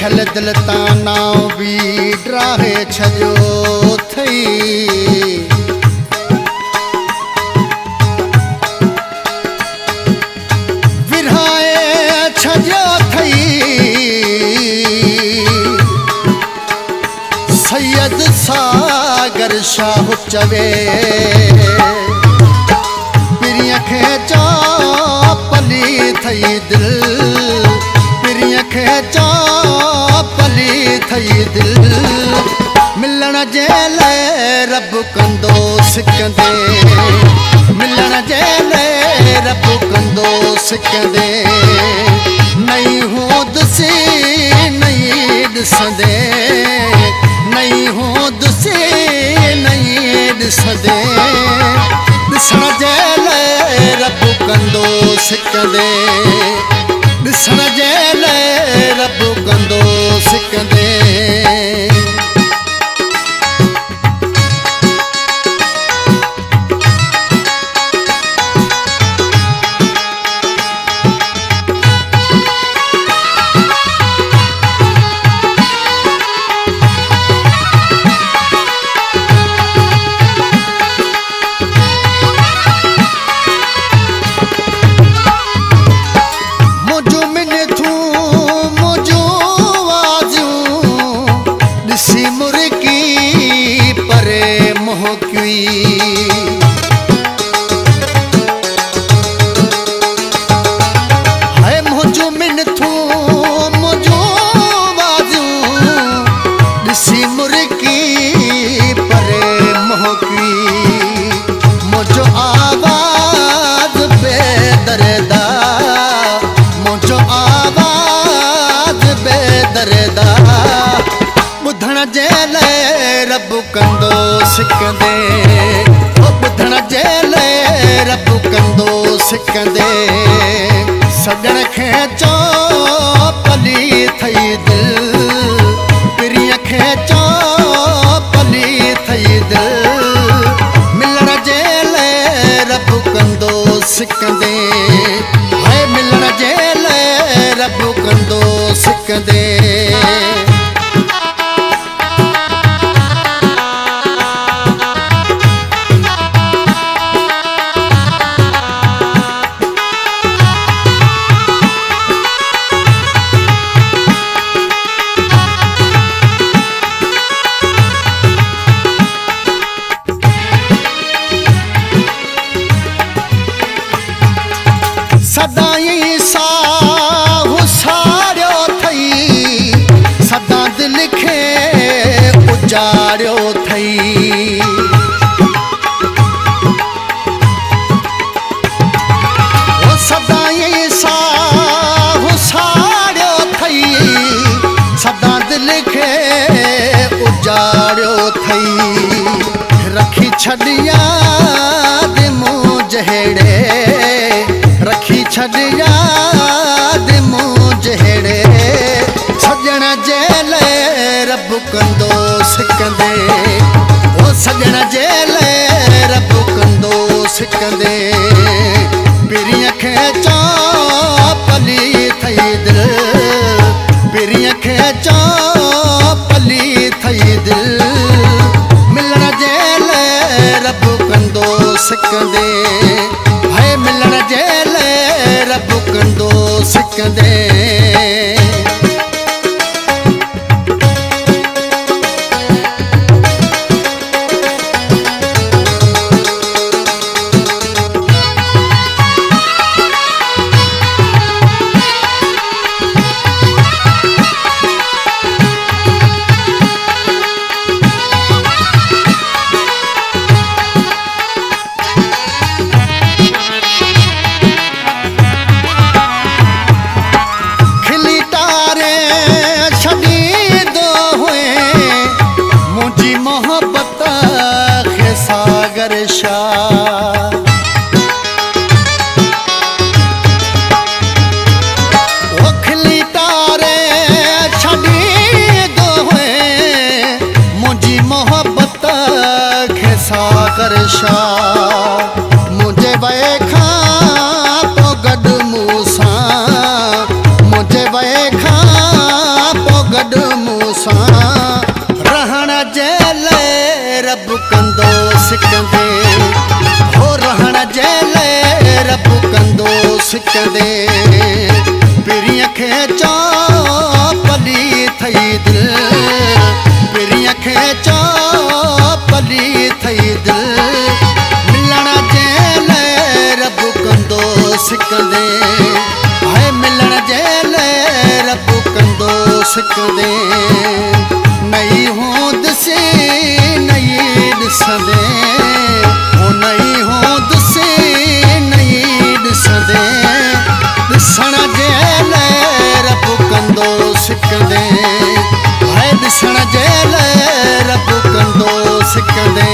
छल दिल ताना भी ड्राहे छजो थई विरहाए छजो थई सैयद सागर शाह चवे पिरिया खे चा पली थई दिल पिरिया खे चा पली थई दिल मिलण जे लाइ रब कंदो सिकंदे मिलण जे लाइ रब कंदो सिकंदे नई होद से नई ॾिसंदे नई होद से नई ॾिसंदे ॾिसण जे लाइ रब कंदो सिकंदे ॾिसण जे लाइ रब कंदो सिकंदे ॿुधण जे लाइ रब कंदो सिकंदे ॿुधण जे लाइ रब कंदो सिकंदे सजण खे चो पली थई दिल पिरिया खे चो पली थई दिल मिलण जे लाइ रब कंदो सिकंदे हाय मिलण जे लाइ रब कंदो सिकंदे सदाई साहु सारियो थई सदा दिल खे उजाड़ियो थई सदाई साहु सारियो थई सदा दिल खे उजाड़ियो थई रखी छॾ याद मूं जहिड़े रखी छॾ याद मूं जहिड़े सजण जे लाइ रब कंदो सिकंदे ओ सजण जे लाइ रब कंदो सिकंदे पिरिया खे चा पली थई दिल पिरिया खे चा पली थई दिल मिलण जे लाइ रब कंदो सिकंदे हाय मिलण जे लाइ रब कंदो सिकंदे मुझे वए खां पोइ गॾु मूं सां मुझे वए खां पोइ रब कंदो सिकंदे हो रहण जे लाइ रब कंदो सिकंदे पिरिय खे चो पली थई दिल पिरिय खे चो पली थई दिल मिलण जे लाइ रब कंदो सिकंदे हाय मिलण जे लाइ रब कंदो सिकंदे नई होंद से नई ॾिसंदे हो नई होंद से नई ॾिसंदे ॾिसण जे लाइ रब कंदो सिकंदे हाय ॾिसण जे लाइ रब कंदो सिकंदे